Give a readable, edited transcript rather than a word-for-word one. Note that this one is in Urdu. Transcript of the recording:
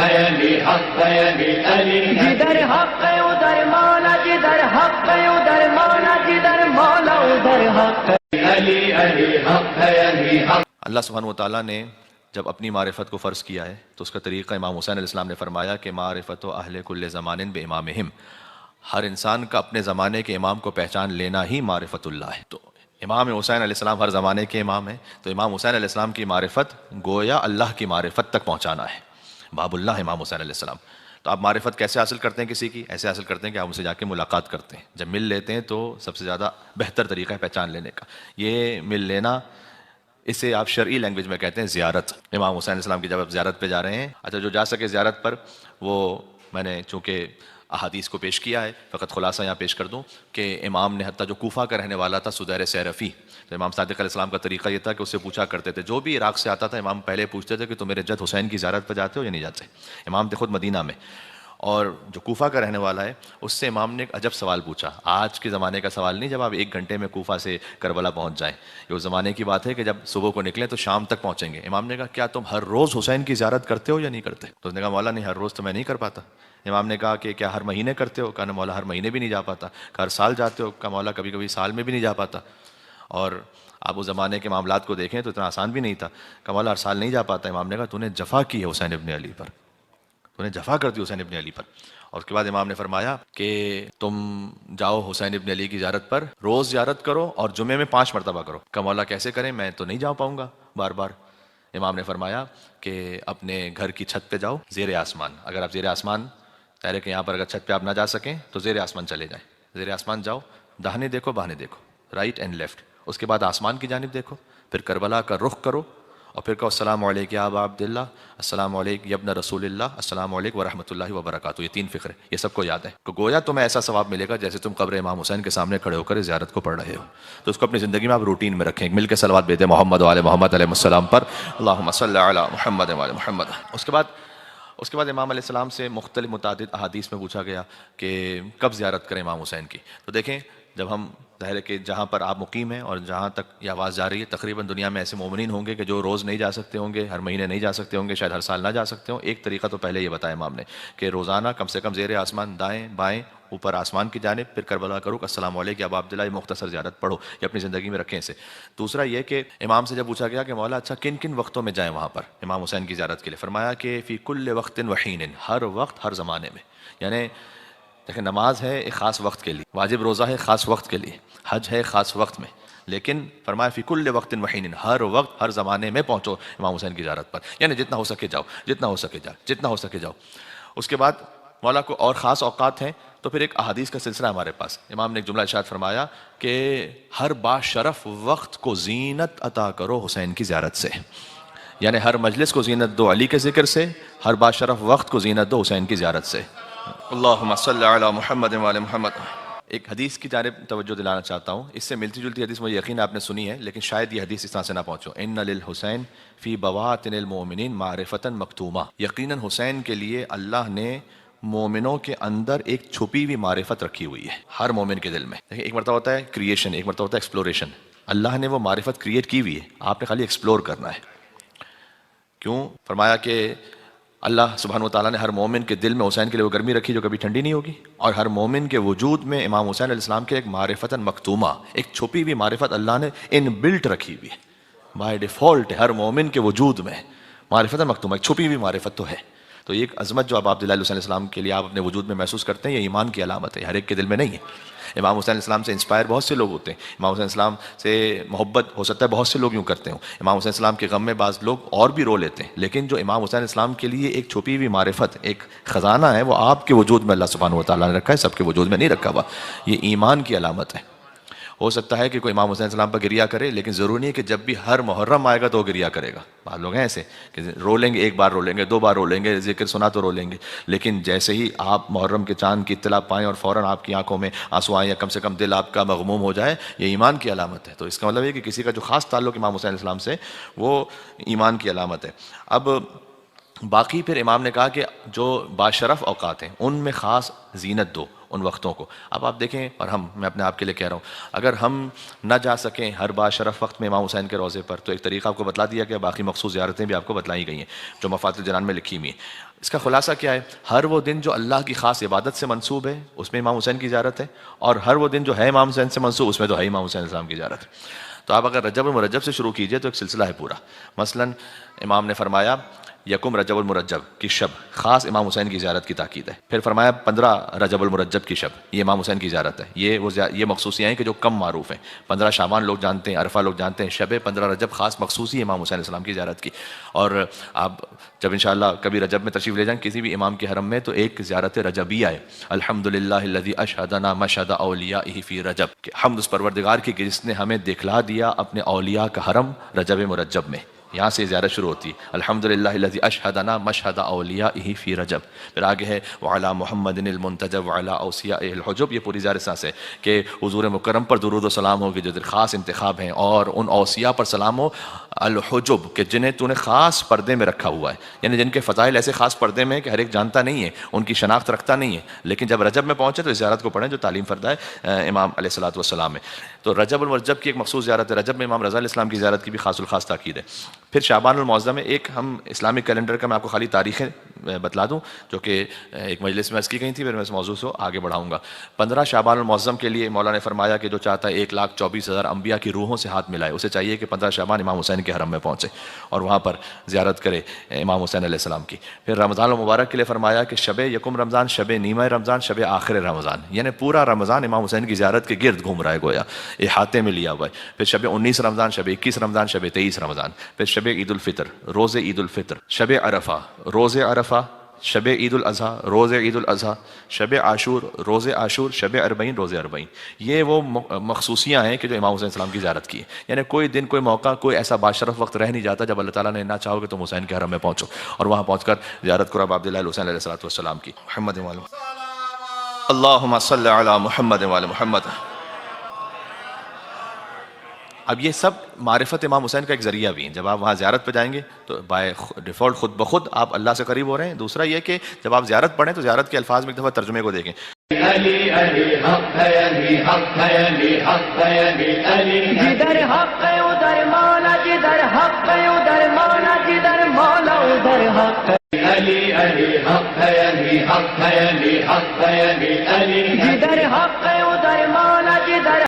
ہے علی، حق ہے علی، علی جدھر حق ہے ادھر مولا، جدھر حق ہے ادھر مولا، جدھر مولا ادھر حق ہے علی، علی حق ہے علی، حق. اللہ سبحانہ و تعالیٰ نے جب اپنی معرفت کو فرض کیا ہے تو اس کا طریقہ امام حسین علیہ السلام نے فرمایا کہ معرفت و اہل کل زمان بامامہم، ہر انسان کا اپنے زمانے کے امام کو پہچان لینا ہی معرفت اللہ ہے. تو امام حسین علیہ السلام ہر زمانے کے امام ہیں، تو امام حسین علیہ السلام کی معرفت گویا اللہ کی معرفت تک پہنچانا ہے. باب اللہ امام حسین علیہ السلام. تو آپ معرفت کیسے حاصل کرتے ہیں کسی کی؟ ایسے حاصل کرتے ہیں کہ آپ ان سے جا کے ملاقات کرتے ہیں. جب مل لیتے ہیں تو سب سے زیادہ بہتر طریقہ ہے پہچان لینے کا یہ مل لینا. اسے آپ شرعی لینگویج میں کہتے ہیں زیارت. امام حسین علیہ السلام کی جب آپ زیارت پہ جا رہے ہیں، اچھا جو جا سکے زیارت پر، وہ میں نے چونکہ احادیث کو پیش کیا ہے فقط خلاصہ یہاں پیش کر دوں کہ امام نے حتیٰ جو کوفہ کا رہنے والا تھا سدیر سیرفی، تو امام صادق علیہ السلام کا طریقہ یہ تھا کہ اس سے پوچھا کرتے تھے، جو بھی عراق سے آتا تھا امام پہلے پوچھتے تھے کہ تم میرے جد حسین کی زیارت پہ جاتے ہو یا نہیں جاتے. امام تھے خود مدینہ میں، اور جو کوفہ کا رہنے والا ہے اس سے امام نے ایک عجب سوال پوچھا. آج کے زمانے کا سوال نہیں جب آپ 1 گھنٹے میں کوفہ سے کربلا پہنچ جائیں، یہ اس زمانے کی بات ہے کہ جب صبح کو نکلیں تو شام تک پہنچیں گے. امام نے کہا کیا تم ہر روز حسین کی زیارت کرتے ہو یا نہیں کرتے؟ تو اس نے کہا مولا نہیں، ہر روز تو میں نہیں کر پاتا. امام نے کہا کہ کیا ہر مہینے کرتے ہو؟ کہا نا مولا ہر مہینے بھی نہیں جا پاتا. کہا ہر سال جاتے ہو؟ کہا مولا کبھی کبھی سال میں بھی نہیں جا پاتا. اور آپ اس زمانے کے معاملات کو دیکھیں تو اتنا آسان بھی نہیں تھا. کہا مولا ہر سال نہیں جا پاتا. امام نے کہا تو نے جفا کی ہے حسین ابن علی پر، تو نے جفا کر دی حسین ابن علی پر. اور اس کے بعد امام نے فرمایا کہ تم جاؤ حسین ابن علی کی زیارت پر، روز زیارت کرو اور جمعے میں 5 مرتبہ کرو. کہا مولا کیسے کریں، میں تو نہیں جا پاؤں گا بار بار. امام نے فرمایا کہ اپنے گھر کی چھت پہ جاؤ، زیر آسمان. اگر آپ زیر آسمان ظاہر ہے کہ یہاں پر اگر چھت پہ آپ نہ جا سکیں تو زیر آسمان چلے جائیں. زیر آسمان جاؤ، داہنے دیکھو بہانے دیکھو، رائٹ اینڈ لیفٹ. اس کے بعد آسمان کی جانب دیکھو، پھر کربلا کا رخ کرو اور پھر کہو السلام علیکم یا ابا عبداللہ، السلام علیکم یا ابن رسول اللہ، السلام علیکم ورحمۃ اللہ وبرکاتہ. یہ 3 فقرے یہ سب کو یاد ہے. تو گویا تمہیں ایسا ثواب ملے گا جیسے تم قبر امام حسین کے سامنے کھڑے ہو کر اس زیارت کو پڑھ رہے ہو. تو اس کو اپنی زندگی میں آپ روٹین میں رکھیں. مل کے صلوات بھیجیں محمد و آل محمد علیہ السلام پر، اللہم صلی علی محمد و آل محمد. اس کے بعد امام علیہ السلام سے مختلف متعدد احادیث میں پوچھا گیا کہ کب زیارت کریں امام حسین کی. تو دیکھیں جب ہم ظاہر ہے کہ جہاں پر آپ مقیم ہیں اور جہاں تک یہ آواز جا رہی ہے تقریباً دنیا میں ایسے مومنین ہوں گے کہ جو روز نہیں جا سکتے ہوں گے، ہر مہینے نہیں جا سکتے ہوں گے، شاید ہر سال نہ جا سکتے ہوں. ایک طریقہ تو پہلے یہ بتایا امام نے کہ روزانہ کم سے کم زیر آسمان دائیں بائیں اوپر آسمان کی جانب، پھر کربلا کرو السلام علیکم یا ابا عبداللہ، یہ مختصر زیارت پڑھو، یہ اپنی زندگی میں رکھیں اسے. دوسرا یہ کہ امام سے جب پوچھا گیا کہ مولا اچھا کن کن وقتوں میں جائیں وہاں پر امام حسین کی زیارت کے لیے، فرمایا کہ فی کل وقت وحین، ہر وقت ہر زمانے میں. یعنی دیکھیں نماز ہے ایک خاص وقت کے لیے، واجب روزہ ہے خاص وقت کے لیے، حج ہے خاص وقت میں، لیکن فرمایا فی کل وقت وحین، ہر وقت ہر زمانے میں پہنچو امام حسین کی زیارت پر. یعنی جتنا ہو سکے جاؤ، جتنا ہو سکے جاؤ، جتنا ہو سکے جاؤ. اس کے بعد مولا کو اور خاص اوقات ہیں تو پھر ایک احادیث کا سلسلہ ہمارے پاس. امام نے ایک جملہ ارشاد فرمایا کہ ہر باشرف وقت کو زینت عطا کرو حسین کی زیارت سے. یعنی ہر مجلس کو زینت دو علی کے ذکر سے، ہر باشرف وقت کو زینت دو حسین کی زیارت سے. اللہم صلی علی محمد و آل محمد. ایک حدیث کی جانب توجہ دلانا چاہتا ہوں، اس سے ملتی جلتی حدیث مجھے یقین آپ نے سنی ہے لیکن شاید یہ حدیث اس طرح سے نہ پہنچو. ان للحسین فی بواطن المؤمنین معرفتا مکتومہ، یقیناً حسین کے لیے اللہ نے مومنوں کے اندر ایک چھپی ہوئی معرفت رکھی ہوئی ہے ہر مومن کے دل میں. دیکھیں ایک مرتبہ ہوتا ہے کریشن، ایک مرتبہ ہوتا ہے ایکسپلوریشن. اللہ نے وہ معرفت کریٹ کی ہوئی ہے، آپ نے خالی ایکسپلور کرنا ہے. کیوں؟ فرمایا کہ اللہ سبحانہ و تعالیٰ نے ہر مومن کے دل میں حسین کے لیے وہ گرمی رکھی جو کبھی ٹھنڈی نہیں ہوگی، اور ہر مومن کے وجود میں امام حسین علیہ السلام کے ایک معرفت مکتومہ، ایک چھپی ہوئی معرفت اللہ نے ان بلٹ رکھی ہوئی ہے. بائی ڈیفالٹ ہر مومن کے وجود میں معرفت مکتومہ، ایک چھپی ہوئی معرفت تو ہے. تو یہ ایک عظمت جو اب عبداللہ علیہ السلام کے لیے آپ اپنے وجود میں محسوس کرتے ہیں، یہ ایمان کی علامت ہے، ہر ایک کے دل میں نہیں ہے. امام حسین علیہ السلام سے انسپائر بہت سے لوگ ہوتے ہیں، امام حسین علیہ السلام سے محبت ہو سکتا ہے بہت سے لوگ یوں کرتے ہوں، امام حسین علیہ السلام کے غم میں بعض لوگ اور بھی رو لیتے ہیں، لیکن جو امام حسین علیہ السلام کے لیے ایک چھپی ہوئی معرفت، ایک خزانہ ہے، وہ آپ کے وجود میں اللہ سبحانہ و تعالیٰ نے رکھا ہے، سب کے وجود میں نہیں رکھا ہوا. یہ ایمان کی علامت ہے. ہو سکتا ہے کہ کوئی امام حسین السلام پر گریا کرے، لیکن ضروری نہیں ہے کہ جب بھی ہر محرم آئے گا تو وہ گریا کرے گا. بعض لوگ ہیں ایسے کہ رو لیں گے، ایک بار رو لیں گے، 2 بار رو لیں گے، ذکر سنا تو رو لیں گے، لیکن جیسے ہی آپ محرم کے چاند کی اطلاع پائیں اور فوراً آپ کی آنکھوں میں آنسو آئیں یا کم سے کم دل آپ کا مغموم ہو جائے، یہ ایمان کی علامت ہے. تو اس کا مطلب ہے کہ کسی کا جو خاص تعلق امام حسین السلام سے وہ ایمان کی علامت ہے. اب باقی پھر امام نے کہا کہ جو باشرف اوقات ہیں ان میں خاص زینت دو، ان وقتوں کو. اب آپ دیکھیں، اور میں اپنے آپ کے لیے کہہ رہا ہوں، اگر ہم نہ جا سکیں ہر بار شرف وقت میں امام حسین کے روضے پر، تو ایک طریقہ آپ کو بتلا دیا کہ باقی مخصوص زیارتیں بھی آپ کو بتلائی گئی ہیں جو مفاتیح الجنان میں لکھی ہوئی ہیں. اس کا خلاصہ کیا ہے؟ ہر وہ دن جو اللہ کی خاص عبادت سے منسوب ہے اس میں امام حسین کی زیارت ہے، اور ہر وہ دن جو ہے امام حسین سے منسوب اس میں تو ہے امام حسین السلام کی زیارت. تو آپ اگر رجب المرجب سے شروع کیجئے تو ایک سلسلہ ہے پورا. مثلا امام نے فرمایا یکم رجب المرجب کی شب خاص امام حسین کی زیارت کی تاکید ہے. پھر فرمایا 15 رجب المرجب کی شب یہ امام حسین کی زیارت ہے. یہ مخصوصیاں ہیں کہ جو کم معروف ہیں. 15 شعبان لوگ جانتے ہیں، عرفہ لوگ جانتے ہیں، شب 15 رجب خاص مخصوصی ہے امام حسین علیہ السلام کی زیارت کی. اور آپ جب انشاءاللہ کبھی رجب میں تشریف لے جائیں کسی بھی امام کے حرم میں تو ایک زیارت رجبیہ ہے. الحمدللہ الذی اشہدنا مشہد اولیائہ فی رجب، کہ حمد اس پروردگار کی کہ جس نے ہمیں دکھلا دیا اپنے اولیاء کا حرم رجب مرجب میں. یہاں سے زیارت شروع ہوتی ہے، الحمدللہ الذی اشہدنا مشہد اولیائہ فی رجب. پھر آگے ہے وعلی محمد المنتجب وعلی اوصیائہ الحجب. یہ پوری زیارت سانس ہے کہ حضور مکرم پر درود و سلام ہو کہ جو خاص انتخاب ہیں، اور ان اوصیاء پر سلام ہو الحجب کہ جنہیں تو نے خاص پردے میں رکھا ہوا ہے، یعنی جن کے فضائل ایسے خاص پردے میں کہ ہر ایک جانتا نہیں ہے، ان کی شناخت رکھتا نہیں ہے، لیکن جب رجب میں پہنچے تو اس زیارت کو پڑھیں جو تعلیم فردہ ہے امام علیہ الصلوۃ والسلام ہے. تو رجب المرجب کی ایک مخصوص زیارت ہے. رجب میں امام رضا علیہ السلام کی زیارت کی بھی خاص الخاص تاکید ہے. پھر شعبان المعظم میں ایک ہم اسلامک کیلنڈر کا میں آپ کو خالی تاریخیں بتلا دوں جو کہ ایک مجلس میں عرض کی گئی تھی، پھر میں اس موضوع سے آگے بڑھاؤں گا. 15 شعبان المعظم کے لیے مولا نے فرمایا کہ جو چاہتا ہے 1,24,000 انبیاء کی روحوں سے ہاتھ ملائے، اسے چاہیے کہ 15 شعبان امام حسین کے حرم میں پہنچے اور وہاں پر زیارت کرے امام حسین علیہ السلام کی. پھر رمضان المبارک کے لیے فرمایا کہ شب یکم رمضان، شب نیمہ رمضان، شب آخر رمضان، یعنی پورا رمضان امام حسین کی زیارت کے گرد گھوم رہا ہے، گویا احاطے میں لیا ہوا ہے. پھر شب 19 رمضان، شب 21 رمضان، شب 23 رمضان. پھر شب عید الفطر، روز عید الفطر، شب عرفہ، روز عرفہ، شب عید الاضحیٰ، روز عید الاضحیٰ، شب عاشور، روز عاشور، شب 40، روز 40. یہ وہ مخصوصیاں ہیں کہ جو امام حسین السلام کی زیارت کی ہے. یعنی کوئی دن، کوئی موقع، کوئی ایسا باشرف وقت رہ نہیں جاتا جب اللہ تعالیٰ نے نہ چاہو کہ تم حسین کے حرم میں پہنچو اور وہاں پہنچ کر زیارت کرو اب عبداللہ الحسین علیہ الصلوۃ والسلام کی. محمد اللہم صلی علی محمد وعلی محمد. اب یہ سب معرفت امام حسین کا ایک ذریعہ بھی ہیں. جب آپ وہاں زیارت پہ جائیں گے تو بائی ڈیفالٹ خود بخود آپ اللہ سے قریب ہو رہے ہیں. دوسرا یہ کہ جب آپ زیارت پڑھیں تو زیارت کے الفاظ میں ایک دفعہ ترجمے کو دیکھیں. علی علی حق ہے، علی حق ہے، علی حق ہے، علی علی جدھر حق ہے ادھر مولا، جدھر حق ہے ادھر مولا، جدھر مولا ادھر حق ہے. علی علی حق ہے، علی حق ہے، علی حق ہے، علی علی جدھر حق ہے ادھر مولا، جدھر